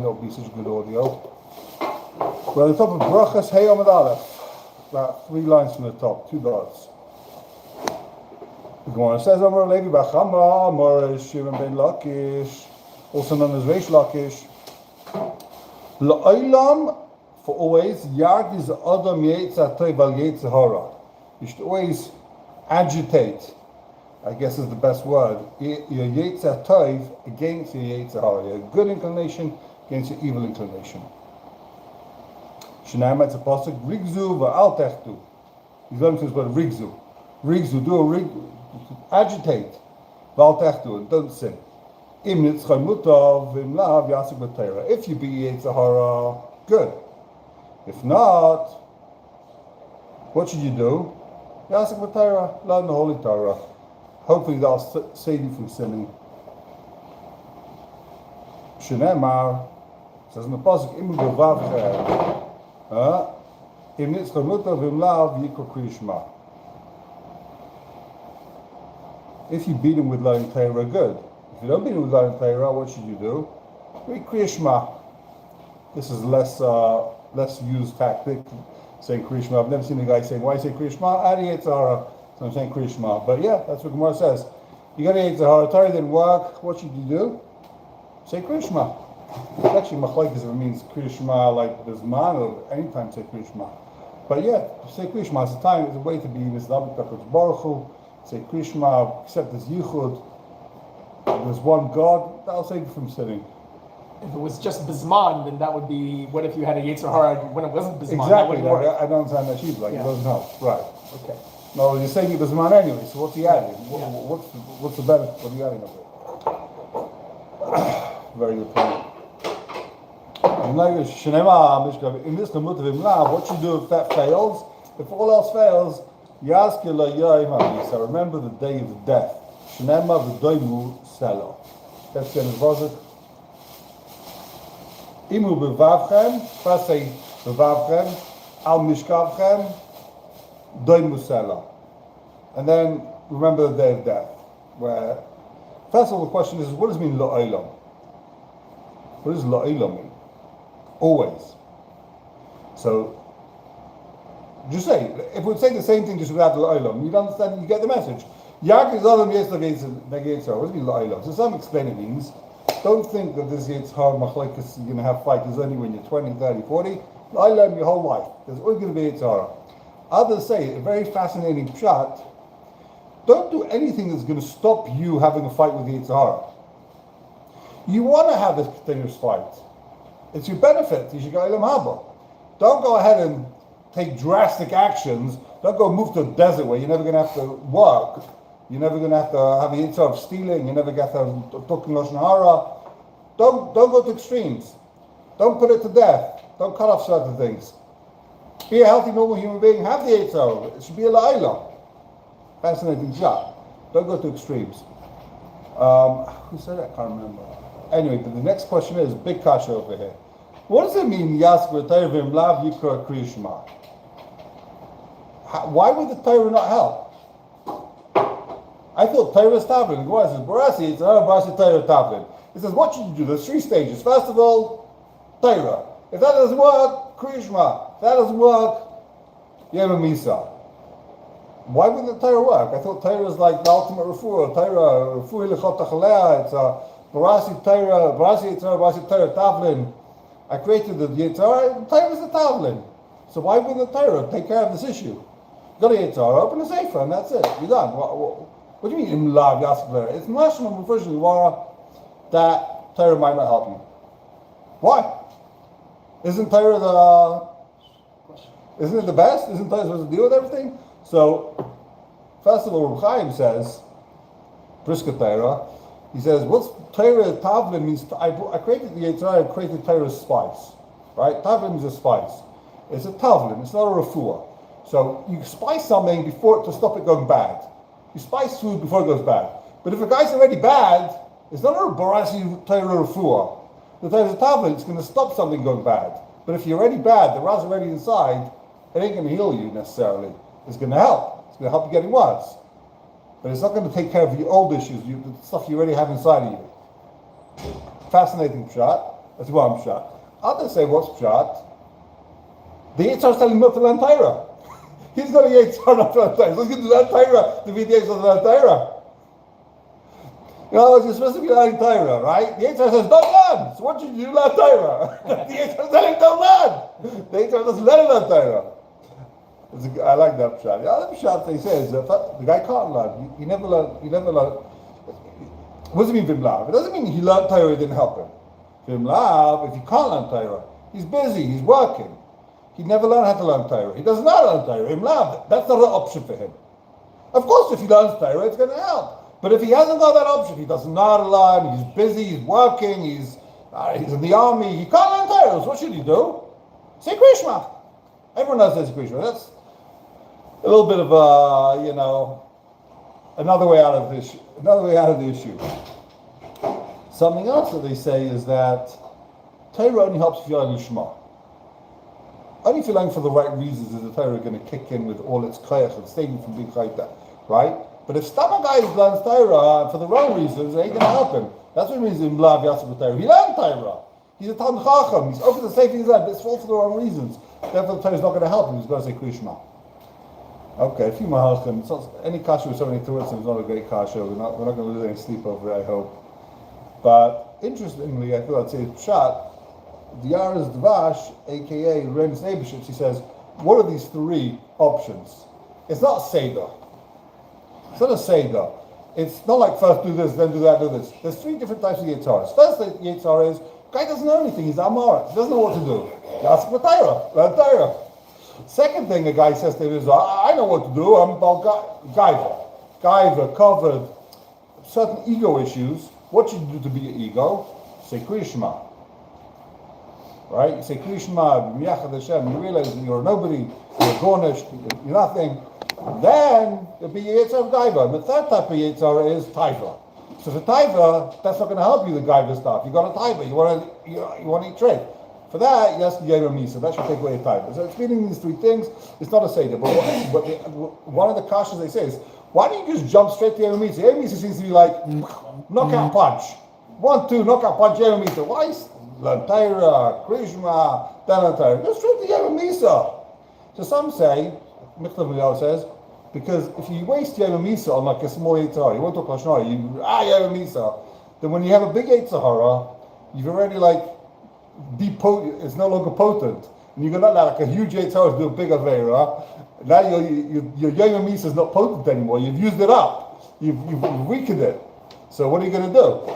It'll be such good audio. Well, the top of Brochos, Hey Amud Aleph, about 3 lines from the top, 2 dots. The gemorah says, Amar Levi Bachama, Amar Shimon ben Lakish, also known as Reish Lakish. La'olam, for always, Yard is Adam Yetzer Tov al Yetzer Hara. You should always agitate, I guess is the best word, your Yetzer Tov against your Yetzer Hara, your good inclination against your evil inclination. Shneimah, it's a pasuk, Rigzu va'al techtu. He's going to use the word Rigzu. Rigzu, do a rig, agitate, va'al techtu, and don't sin. Im nitzchay mutav, im lav yasik b'teira. If you be Yetzer Hara, good. If not, what should you do? Yasik b'teira, learn the Holy Torah. Hopefully that'll save you from sinning. Shneimah, says in the pasuk, Im b'vavchem, im nitzchay mutav, im lav yikro kriyishma. If you beat him with learning Torah, good. If you don't beat him with learning Torah, what should you do? Read kriyishma. This is less used tactic, saying kriyishma. I've never seen a guy saying, why say kriyishma? Adi Yetzer Hara. So I'm saying kriyishma. But yeah, that's what gemorah says. You got a Yetzer Hara, Torah didn't work, what should you do? Say kriyishma. Actually, machlokes if it means kriyishma like there's man, or anytime say kriyishma. But yeah, say kriyishma. It's a time, it's a way to be misdabek HaKadosh Baruch Hu. Say kriyishma, accept this yichud. There's one God, that'll save you from sinning. If it was just Bisman, then that would be, what if you had a Yetzer Hara when it wasn't Bisman? Exactly, I don't understand that sheep, like it doesn't help. Right. Okay. No, you're saying it Bisman anyway, so what's he adding? What's the benefit? What are you adding of it? Very good point. In this what you do if that fails? If all else fails, so remember the day of death. That's the end. Imu bevavchem, first say bevavchem, al mishkavchem, doimu sela. And then remember the day of death. Where, first of all, the question is, what does it mean la'olam? What does la'olam mean? Always. So, just say, if we'd say the same thing just without la'olam, you'd understand, you get the message. Yak is adam yetzer Yetzer. What does it mean la'olam? So some explain it means, don't think that this Yetzer Hara machlokes you're going to have fighters only when you're 20, 30, 40. La'olam your whole life. There's always going to be Yetzer Hara. Others say, a very fascinating pshat, don't do anything that's going to stop you having a fight with the Yetzer Hara. You want to have a continuous fight. It's your benefit. You should go ilam haba. Don't go ahead and take drastic actions. Don't go move to a desert where you're never going to have to work. You're never going to have a Yetzer Hara of stealing. You're never going to have to talk lashon hara. Don't go to extremes. Don't put it to death. Don't cut off certain things. Be a healthy, normal human being. Have the Yetzer Hara. It should be a la'ila. Fascinating shot. Don't go to extremes. Who said that? I can't remember. Anyway, but the next question is big kasha over here. What does it mean? Yask v'tayvim lav yikra kriyishma. Why would the Torah not help? I thought Torah is tavlin. The Gemara says barasi it's barasi Torah tavlin. It says what should you do? There's 3 stages. First of all, Torah. If that doesn't work, kriyishma. If that doesn't work, yema misa. Why wouldn't the Torah work? I thought Torah is like the ultimate refuah. Torah, refuah lechot tachalea. It's a barasi Torah, barasi Torah tavlin. I created the Yetzer Hara. Torah is the tavlin. So why wouldn't the Torah take care of this issue? Got a Yetzer Hara, open a sefer, and that's it. You're done. What do you mean im lav yasik b'teira? It's mashma b'fresh l'wara that Torah might not help you. Why? Isn't Torah isn't it the best? Isn't Torah supposed to deal with everything? So, first of all, Reb Chaim says, Briska Torah, he says, what's Torah tavlin means, I created the Yetzer Hara, I created Torah's spice. Right? Tavlin is a spice. It's a tavlin, it's not a refuah. So, you spice something to stop it going bad. You spice food before it goes bad. But if a guy's already bad, it's not a barasi Torah refuah. The Torah is a tavlin, it's going to stop something going bad. But if you're already bad, the ra's already inside, it ain't going to heal you necessarily. It's going to help. It's going to help you getting worse. But it's not going to take care of your old issues, the stuff you already have inside of you. Fascinating shot. That's one pshat. Others say, what's pshat? The Yitzhar is telling him not to learn Torah. He's got a Yitzhar not to learn Torah. So he's going to learn Torah to be the Yitzhar to learn Torah. In other words, you're supposed to be learning Torah, right? The Yitzhar says, don't learn. So what should you do? Learn Torah. The Yitzhar is telling him, don't learn. The Yitzhar doesn't let him learn Torah. I like that pshat. The other pshat they say is that the guy can't learn. He never learned. What does it mean Vimlav? It doesn't mean he learned Torah, it didn't help him. Vimlav, if he can't learn Torah, he's busy, he's working. He never learned how to learn Torah. He does not learn Torah. Vimlav, that's not an option for him. Of course, if he learns Torah, it's going to help. But if he hasn't got that option, he doesn't know how to learn, he's busy, he's working, he's in the army, he can't learn Torah. So what should he do? Say Krishma. Everyone knows that's Krishma. That's a little bit of another way out of this. Another way out of the issue. Something else that they say is that Torah only helps if you're learning Shema. Only if you're learning for the right reasons is the Torah going to kick in with all its koyach and staying from being chayta, right? But if some guy learns Torah for the wrong reasons, it ain't going to help him. That's what it means in Blav Yasser Torah. He learned Torah. He's a Talmud Chacham. He's open to say things like this, it's all for the wrong reasons. Therefore, the Torah is not going to help him. He's going to say Krishma. Okay, a few more halachim. Any kasha with so many tourists is not a great kasha. We're not going to lose any sleep over it, I hope. But interestingly, I thought I'd say pshat. The Yaris Dvash, aka Rems Nebeshitz, he says, what are these three options? It's not Seder. It's not a Seder. It's not like first do this, then do that, do this. There's three different types of Yetzaras. First Yetzar is, guy doesn't know anything, he's Amor, he doesn't know what to do. You ask for Torah, learn Torah. Second thing a guy says to him is, I know what to do, I'm about Gaiva, covered certain ego issues. What should you do to be your ego? Say Krishma. Right? You say Krishma, Miyachad Hashem, you realize that you're nobody, you're garnished, you're nothing. Then you'll be Yetzar of Gaiva. And the third type of Yetzar is Taiva. So for Taiva, that's not going to help you, the Gaiva stuff. You got a Taiva, you want to eat trade. For that, you ask the Yom Misa. That should take away a Taiva. So it's feeding these three things. It's not a Seder. But one of the kashas they say is, why don't you just jump straight to Yom Misa? Yom Misa seems to be like knockout punch. 1, 2, knockout punch, Yom Misa. Why learn Torah, Krishma, then learn Torah? Go straight to Yom Misa. So some say, Michtav Miyal says, because if you waste Yom Misa on like a small Yitzhara, you won't talk Lashon, Yom Misa, then when you have a big Yitzhara, you've already like it's no longer potent. And you're not like a huge Yitzhara to do a big Avera. Now your Yom Misa is not potent anymore. You've used it up. You've weakened it. So what are you going to do?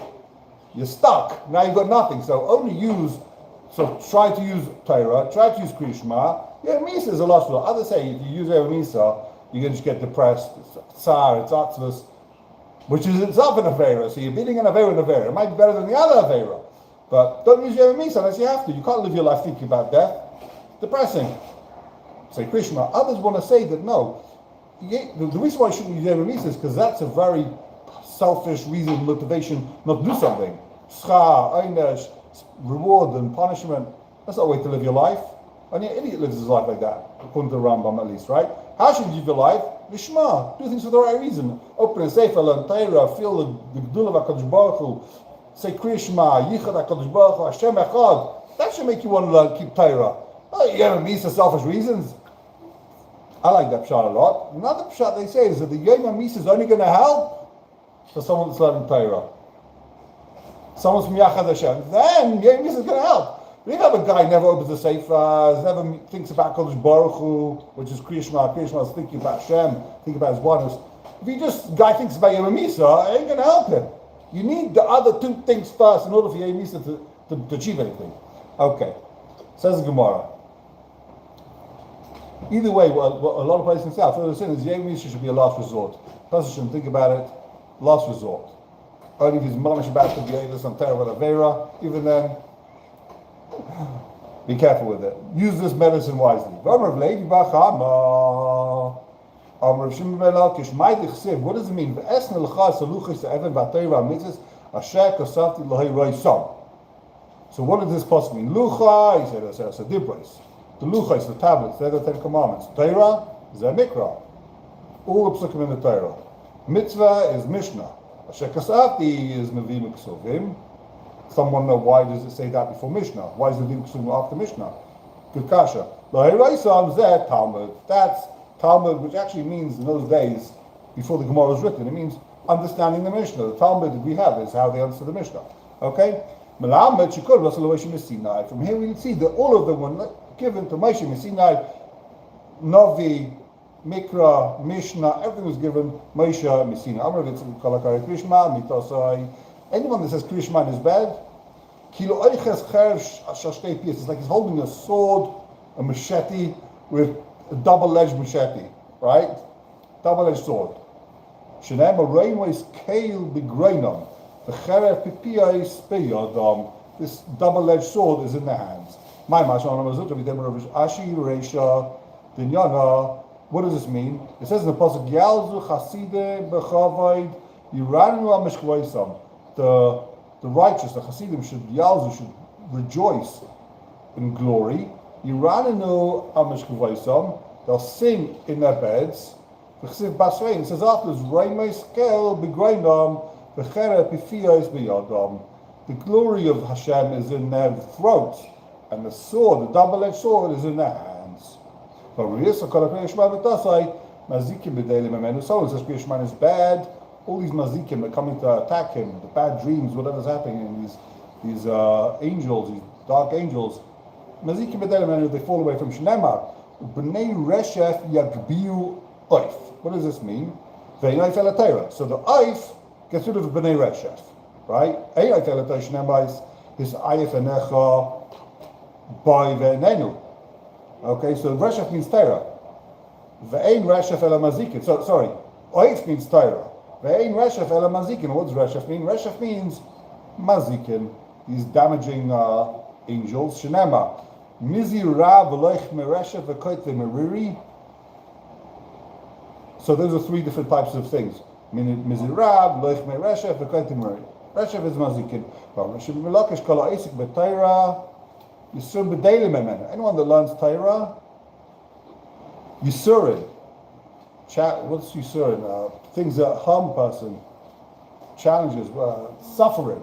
You're stuck. Now you've got nothing. So try to use Torah, try to use Krishma. Yom Misa is a lost result. Others say if you use Yom Misa, you're going to just get depressed. It's tsar, it's atzvus, which is itself an Avera. So you're beating an Avera and Avera. It might be better than the other Avera. But don't use Yom Misa unless you have to. You can't live your life thinking about death. Depressing. Say Krishma. Others want to say that no. The reason why you shouldn't use Yom Misa is because that's a very selfish reason, motivation not to do something. Schar, einish, reward and punishment. That's not a way to live your life. Only an idiot lives his life like that, according to the Rambam at least, right? How should you live your life? Lishma. Do things for the right reason. Open and Sefer, learn Torah, feel the Gdul of HaKadosh Baruch Hu. Say Krishma, Yichad HaKadosh Baruch Hu, Hashem Echad. That should make you want to learn, keep Torah. Oh, you have Misa selfish reasons. I like that pshat a lot. Another pshat they say is that the Yom Misa is only going to help for someone that's learning Torah. Someone's from Yachad Hashem. Then Yom Misa is going to help. But if you have a guy who never opens the Sefer, never thinks about Kadosh Baruch Hu, which is Krishma is thinking about Hashem, thinking about his oneness. If he just guy thinks about Yom Misa, it ain't going to help him. You need the other two things first in order for Yom Misa to achieve anything. Okay. Says the gemorah. Either way, what a lot of places in the South, what they're saying is Yom Misa should be a last resort. Person shouldn't think about it. Last resort. Only if he's mamish about to be able to some terrible Avera, even then, be careful with it. Use this medicine wisely. What does it mean? So what does this possibly mean? Lucha, he said, it's a dibros. The lucha is the tablets, they're the 10 commandments. Torah is a mikra. All the psukim in the Torah. Mitzvah is Mishnah. Asher kasavti is Mevim Ksuvim. Someone know why does it say that before Mishnah? Why is the din after Mishnah? Good kasha. Talmud. That's Talmud, which actually means in those days, before the gemorah was written, it means understanding the Mishnah. The Talmud that we have is how they understood the Mishnah. Okay? From here we see that all of them were given to Moshe Sinai, Navi, Mikra, Mishnah, everything was given Moshe Sinai. Anyone that says Krishma in his bed, it's like he's holding a sword, a machete, with a double-edged machete, right? Double-edged sword. This double-edged sword is in their hands. What does this mean? It says in the pasuk, Yalzu Chaside B'chavayd Yiranu Amishkvaisam. The righteous, the Hasidim should rejoice in glory. Yiranu Amishkvaisam. They'll sing in their beds. It says afterwards, the glory of Hashem is in their throats, and the sword, the double-edged sword, is in their hands. Someone says Kriyashman is bad. All these mazikim are coming to attack him, the bad dreams, whatever's happening, these angels, these dark angels. Mazikim b'delim, they fall away from Shnemar. B'nei reshef yagbiu oif. What does this mean? So the oif gets rid of the b'nei reshef, right? Einoif elatay Shnemar is ayif enecha by ve'enenu. Okay, so reshef means Torah. Ve'ein reshef ela mazikin. So sorry, oif means Torah. Ve'ein reshef ela mazikin. What does reshef mean? Reshef means mazikin. These damaging angels. Shenema. Mizi ra v'loich mereshef v'koit v'meriri. So those are three different types of things. Mizi ra v'loich mereshef v'koit v'meriri. Reshef is mazikin. Shemilakish kol ha'isik b'Torah. Yisur b'deilim emen. Anyone that learns Torah, Yisurin. What's Yisurin? Things that harm a person, challenges, suffering.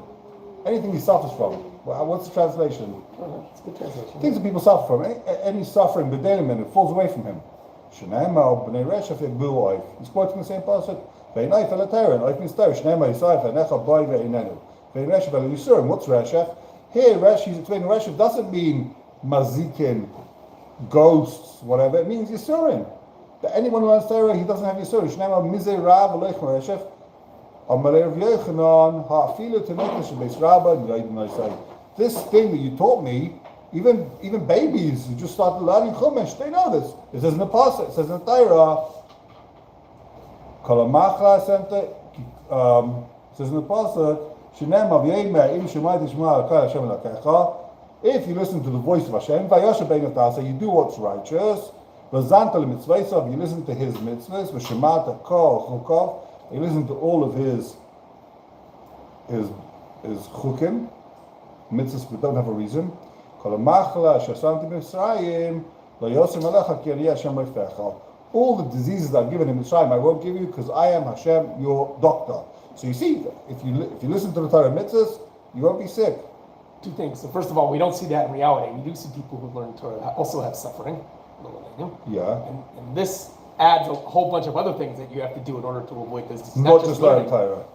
Anything he suffers from. What's the translation? It's a good translation. Things that people suffer from. Any suffering, b'deilim emen, it falls away from him. Shneimah b'nei reshef yagbiu oif. He's quoting the same passage. Ve'inayif el Torah. Oif means Torah. Shneimah yisayif enecha b'oi ve'inenu. Ve'in reshef el Yisurin. What's reshef? Here, he's explaining Reshef doesn't mean mazikin, ghosts, whatever. It means Yisurin. That anyone who learns Torah, he doesn't have Yisurin. Shnema mizei rav aleich Reshef. Amalei Rav Yochanan ha'afilu tenekesh beis rabba n'rayim n'isay. This thing that you taught me, even babies who just started learning Chumash, they know this. It says in the Pasuk, it says in the Torah. Kalamachla sente. It says in the Pasuk. If you listen to the voice of Hashem, you do what's righteous. You listen to His mitzvahs. You listen to all of His chukim, mitzvahs that don't have a reason. All the diseases that I've given in Mitzrayim, I won't give you because I am Hashem, your doctor. So you see, if you listen to the Torah mitzvahs, you won't be sick. Two things. So first of all, we don't see that in reality. We do see people who learn Torah also have suffering. Yeah. And this adds a whole bunch of other things that you have to do in order to avoid this. It's not just learn Torah.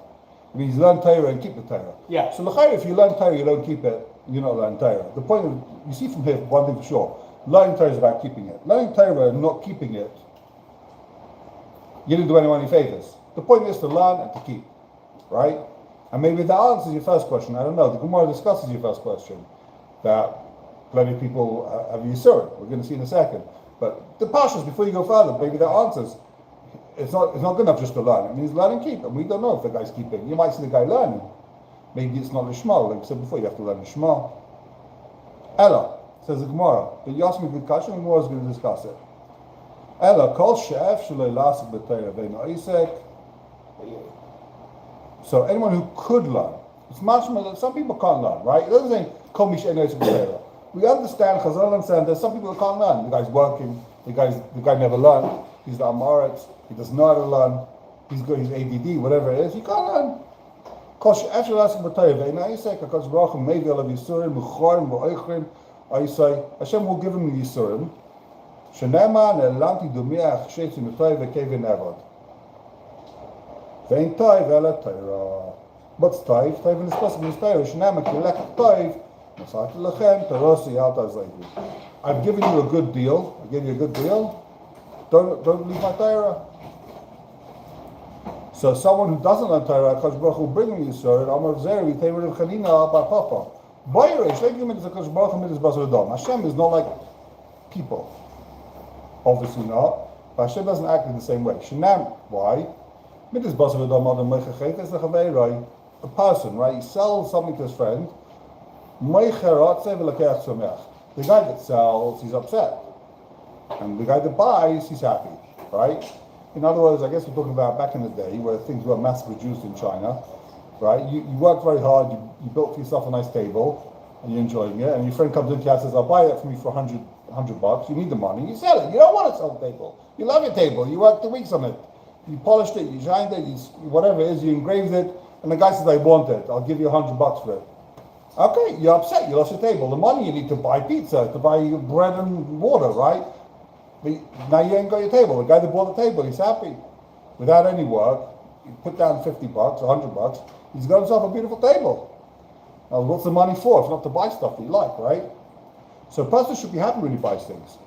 It means learn Torah and keep the Torah. Yeah. So if you learn Torah, you don't keep it, you're not learning Torah. The point of, you see from here, one thing for sure, learning Torah is about keeping it. Learning Torah and not keeping it, you didn't do anyone any favors. The point is to learn and to keep. Right? And maybe that answers your first question. I don't know. The gemorah discusses your first question. That plenty of people have Yisurin. We're going to see in a second. But the pashas, before you go further, maybe that answers. It's not good enough just to learn. It means learn and keep. And we don't know if the guy's keeping. You might see the guy learning. Maybe it's not Lishma. Like I said before, you have to learn Lishma. Ella, says the gemorah. But you ask me a good question, the gemorah is going to discuss it. Ella, kol she'ef shalei lasik b'Torah ve'no isek. So anyone who could learn, it's much more. Some people can't learn, right? It doesn't say kol mish eino isek b'Torah. We understand, Chazal understand. There's some people who can't learn. The guy's working. The guy never learned. He's the Amoritz. He doesn't know how to learn. He's ADD, whatever it is. He can't learn. After asking for Torah, now you say, because Baruch maybe I'll have Yisurim, Muchorim, Mu'oichrim, or you say, Hashem will give him the Yisurim. Shenema ne'elamti dumiach sheitzi m'toiv v'kevin evod. Ve'in toiv ela Torah. What's toiv? Toiv in this person means Torah. Shenema kilech toiv, Masati lechem, Tarosi alta zayvi. I've given you a good deal. I gave you a good deal. Don't leave my Torah. So someone who doesn't learn Torah, Kosh Baruch Hu bring him Yisrael, Amar Zeri, V'teiru Reb Chanina Bar Papa. Boyre, Shlei Gimel is a Kosh Baruch Hu Midas Basar Adom. Hashem is not like people. Obviously not. But Hashem doesn't act in the same way. Shenam, why? Midas Basar Adom Adam Meichachet is the Chaveiroi. A person, right? He sells something to his friend. Meicharatze V'lakech Sameach. The guy that sells, he's upset. And the guy that buys, he's happy. Right? In other words, I guess we're talking about back in the day where things were mass produced in China, right? You worked very hard, you built for yourself a nice table, and you're enjoying it, and your friend comes into your house and says, I'll buy that for me for $100. You need the money, you sell it. You don't want to sell the table. You love your table, you worked 2 weeks on it. You polished it, you shined it, whatever it is, you engraved it, and the guy says, I want it, I'll give you $100 for it. Okay, you're upset, you lost your table. The money you need to buy pizza, to buy bread and water, right? Now you ain't got your table. The guy that bought the table, he's happy. Without any work, he put down $50, $100, he's got himself a beautiful table. Now what's the money for? It's not to buy stuff that you like, right? So a person should be happy when he buys things.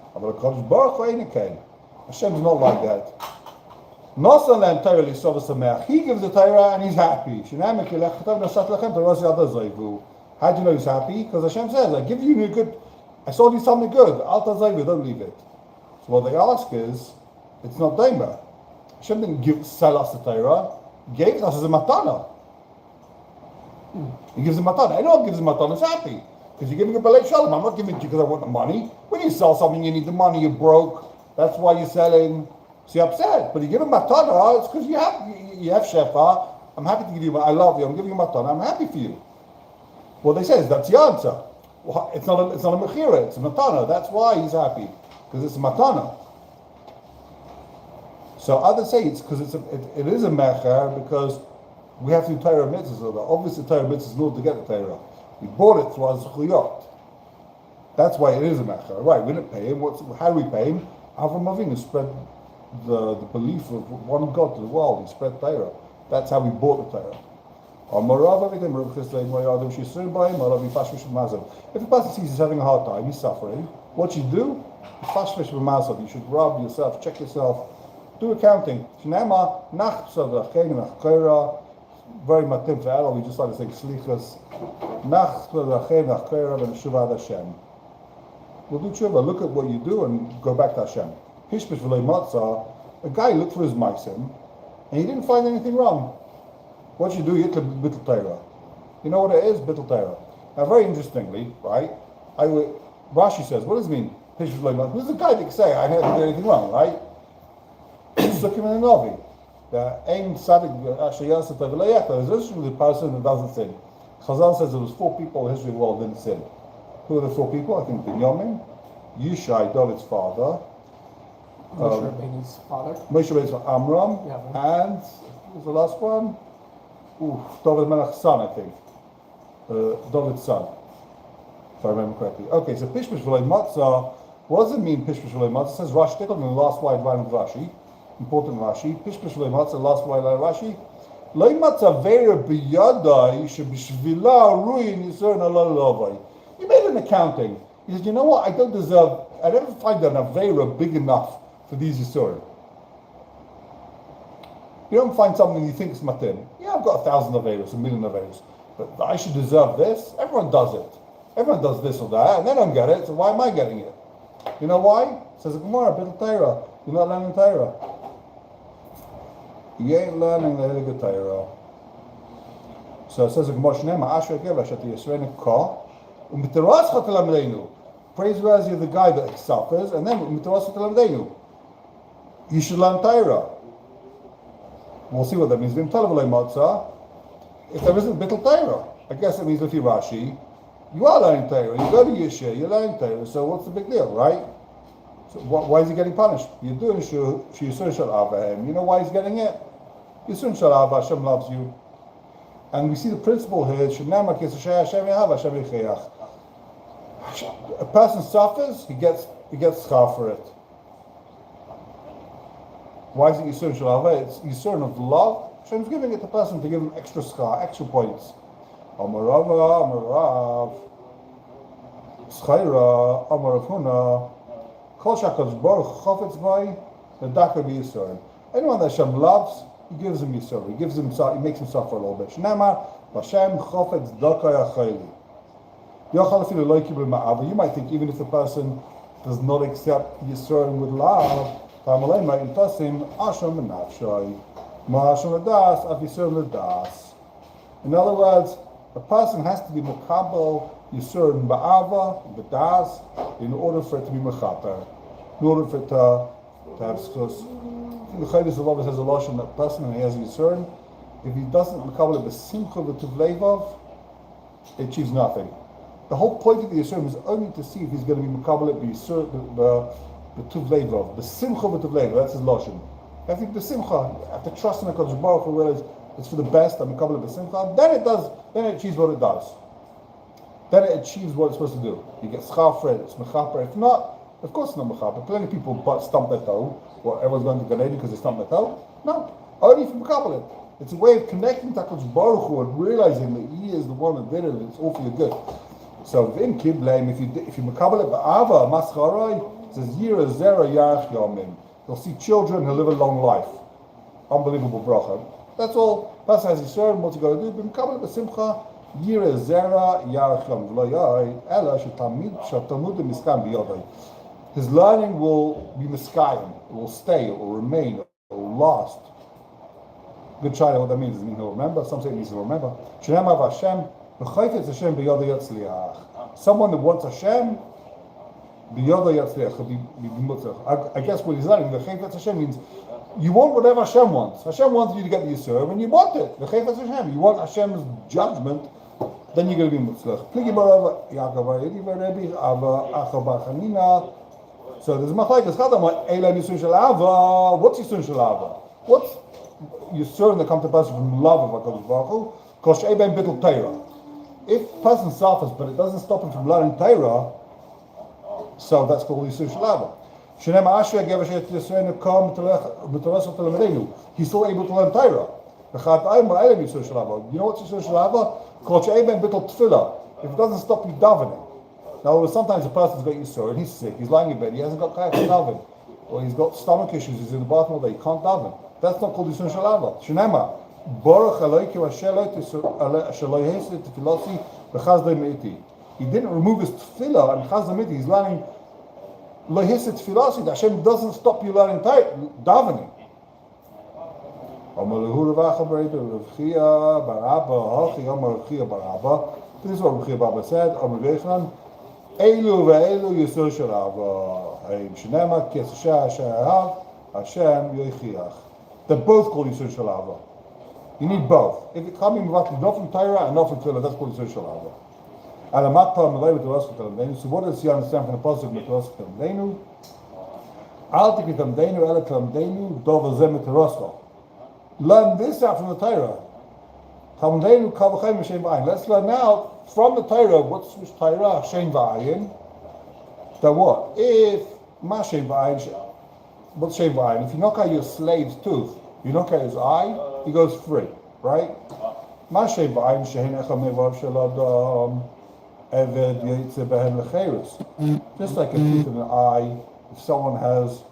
Hashem's not like that. He gives the Torah and he's happy. How do you know he's happy? Because Hashem says, I give you good, I sold you something good. Don't leave it. So what they ask is, it's not daima. Hashem didn't sell us the Torah, he gave it us as a matana. He gives a matana. Anyone gives a matana is happy. Because you're giving a B'lei Shalom. I'm not giving it to you because I want the money. When you sell something, you need the money, you're broke. That's why you're selling. So you're upset. But you give a matana, it's because you have shefa. I'm happy to give you, I love you, I'm giving you matana, I'm happy for you. What they say is, that's the answer. Well, it's not a mechira, it's a matana. That's why he's happy. Because it's a matana. So others say it's because it is a mecher because we have to do Torah mitzvahs. Obviously Torah mitzvahs in order to get the Torah. We bought it through our zechuyot. That's why it is a mecher. Right, we didn't pay him. How do we pay him? Avram Avinu spread the belief of one God to the world. He spread Torah. That's how we bought the Torah. If a person sees he's having a hard time, he's suffering, what you do? You should rub yourself, check yourself, do accounting. Very matim for Ella, we just like to say slichas. We'll do tshuva, look at what you do and go back to Hashem. A guy looked for his meisim and he didn't find anything wrong. What you do, you get bittul Torah. You know what it is? Bittul Torah. Now very interestingly, right, Rashi says, what does it mean? Who's the guy that can say, I didn't do anything wrong, right? Sukkim and Novi. The aim sadik ashayasa tevilayeta is literally the person who doesn't sin. Chazal says there was 4 people in the history of the world didn't sin. Who are the 4 people? I think Binyamin, Yishai, David's father, Moshe Rabbeinu's father, Moshe Rabbeinu's Amram, and who's the last one? David Melech's son, I think. David's son, if I remember correctly. Okay, so Pishpish V'lei Matzah, what does it mean, Pishpish V'lei Matzah? It says Rashi, take on the last wide line of Rashi, important Rashi, Pishpish V'lei Matzah, last wide line of Rashi, Lei Matzah Ve'er B'yadai, Shebishvila Ruin Yisrael Nalal Lovai. He made an accounting. He said, you know what, I never find an Avera big enough for these Yisrael. You don't find something you think is matin. Yeah, I've got 1,000 Averas, 1,000,000 Averas, but I should deserve this. Everyone does it. Everyone does this or that, and they don't get it, so why am I getting it? You know why? It says a gemorah, bittul Torah. You're not learning Torah. You ain't learning the Hilga Torah. So it says a gemorah, Shnema, Asher Geva, Shati Yisrael Ka, Umiteras Chatalamdeinu. Praiseworthy of the guy that suffers, and then Umiteras Chatalamdeinu. You should learn Torah. We'll see what that means. If there isn't bittul Torah, I guess it means if you Rashi, you are learning Torah. You go to Yeshia, you're learning Torah. So what's the big deal, right? So why is he getting punished? You're doing Yisur Shal Avahem. You know why he's getting it? Yisur Shal Ava, Hashem loves you. And we see the principle here, a person suffers, he gets schar for it. Why is it Yisurin Shalava? It's Yisurin of love. Hashem's giving it to the person to give him extra schar, extra points. Amarav, Schaira, Amarav Huna, Kol Shakadosh Baruch Chofetz Vai, Nedaka B'Yisurin. Anyone that Hashem loves, he gives him Yisur. He makes him suffer a little bit. Shnema, Hashem Chofetz Daka Yachayli. You might think even if the person does not accept Yisurin with love, in other words, a person has to be mekabel Yisurin ba'ava, b'das, in order for it to be mechaper, in order for it to have schus. The Chaylis of Love has a lotion that person who has Yisurin, if he doesn't mekabel it b'simcha v'tuv levav, it achieves nothing. The whole point of the Yisurin is only to see if he's going to be mekabel it b'tuv levav, b'simcha v'tuv levav. That's his lotion. I think b'simcha, you have to trust in the Kodesh Baruch Hu, realize it's for the best, and mekabel it b'simcha. Then it achieves what it does. Then it achieves what it's supposed to do. You get schar for it, it's mechaper. If not, of course it's not mechaper. Plenty of people stump their toe, or everyone's going to Gan Eden because they stump their toe. No, only for mekabel it. It's a way of connecting to HaKadosh Baruch Hu and realizing that He is the one that did it, and it's all for your good. So in Kibleim, if you mekabel it ba'ava, mascharai, it says Yira Zera Yarach Yomim. You'll see children who live a long life. Unbelievable bracha. That's all. Person has Yisrael, what's he got to do? Mekabel it b'simcha. Yira Zera Yarach Yomim. Ela shetamud miskan biyodai. His learning will be miskayim. It will stay. It will remain. It will last. Good try what that means. Does it mean he'll remember? Some say it means he'll remember. Shenema v'Hashem. Someone that wants Hashem, I guess what he's learning, the Chayfetz Hashem means you want whatever Hashem wants. Hashem wants you to get the Yisur, and you want it. The Chayfetz Hashem, you want Hashem's judgment, then you're going to be Mutzlach. So there's a machlekes. What's Yisur Shalava? What's Yisur that comes to person from love of HaKadosh Baruch Hu? Kosh Eben Bittul Torah. If a person suffers, but it doesn't stop him from learning Torah, so that's called Yisur Shalava. He's still able to learn Torah. You know what's Yisur Shalava? If it doesn't stop you davening. Now, sometimes a person's got Yisur and he's sick, he's lying in bed, he hasn't got kayak to daven, or he's got stomach issues, he's in the bathroom all day, he can't daven. That's not called Yisur Shalava. Shenema. He didn't remove his tefillah and chaz meiti. He's learning lohisit tefillah. Hashem doesn't stop you learning davening. This is what Reb Chaim said. Elu ve'elu yisur shalava. Shenema kesha Hashem yoichiach. They're both called Yisur Shalava. You need both. If it comes not from Torah and not from Tefillah, that's called Yisur Shalava. So what does he understand from the pasuk Mitoras Kelamdenu? Al Tikitamdenu Ela Kelamdenu Dov Zeh Mitorasko. Learn this out from the Torah. Kelamdenu Kal V'Chaim V'Shem V'Ayin. Let's learn now from the Torah. What's Torah? Shem V'Ayin. Then what? If Ma Shem V'Ayin. What's Shem V'Ayin? If you knock out your slave's tooth, you knock out his eye, he goes free, right? Ma Shem V'Ayin Shehin Echa Mevav Shel Adam Eved Yetze Behen L'Cheres. Just like a tooth in an eye, if someone has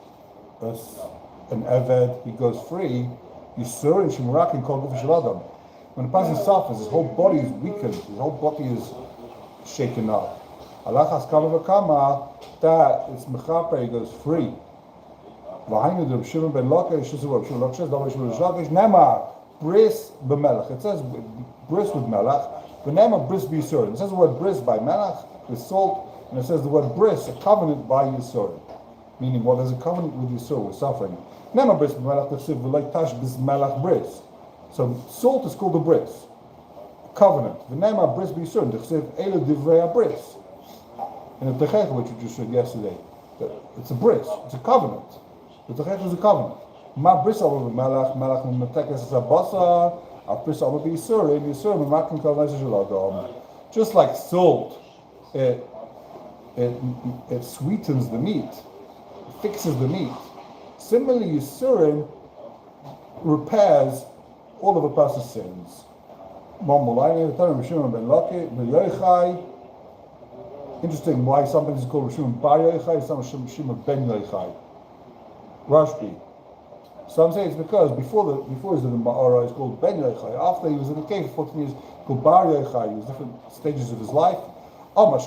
an Eved, he goes free. Yisur and Shemurakin Kol Guf Shel Adam. When a person suffers, his whole body is weakened, his whole body is shaken up. Allah Haskama V'Kama, that it's Mechaper, he goes free. V'hainu de Shimon ben Lakish, this is what Shimon Lakish, Davar Shimon Lakish, Nema, bris b'melech. It says bris with melech, but Nema bris b'yisurin. It says the word bris by melech, with salt, and it says the word bris, a covenant by yisurin. Meaning, well, there's a covenant with yisur, with suffering. Nema bris b'melech, the siv v'lek tash bis melech bris. So salt is called a bris, covenant. V'nema bris b'yisurin, the siv ele divrei bris. In the Techech, which we just read yesterday, it's a bris, it's a covenant. The Techech is a covenant. Ma bris over melech, melech metekes es abasa, Just like salt, it sweetens the meat, fixes the meat. Similarly, Yisurim repairs all of a person's sins. Interesting why something is called Rishon Bar Yochai, some Rishon Ben Yochai. Rashbi. Some say it's because before he's in the Ma'ara, he's called Ben Yochai. After he was in the cave for 14 years, called Bar Yochai. He was different stages of his life. There's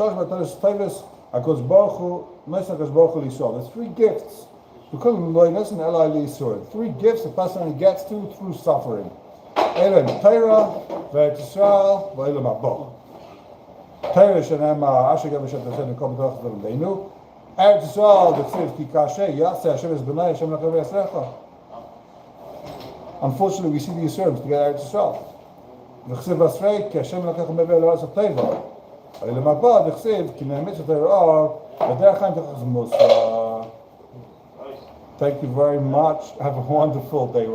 3 gifts. Three gifts a person only gets to through suffering. Torah, Eretz Yisrael, V'Olam Haba. Torah shenema Asher Gavur Shetachem Kol B'Torach V'Leinu. Eretz Yisrael D'Chsiv Ki Kasher Yaseh Hashem Es B'nai Hashem L'Chav Yasrecha. Unfortunately, we see the Yisurim to get Eretz Yisrael. D'Chsiv Asrei Ki Hashem L'Chav Mever L'Oretz HaTeva. V'Olam Haba D'Chsiv Ki Ne'emet Torah V'Derech Chaim T'Chaz Musa. Thank you very much. Have a wonderful day.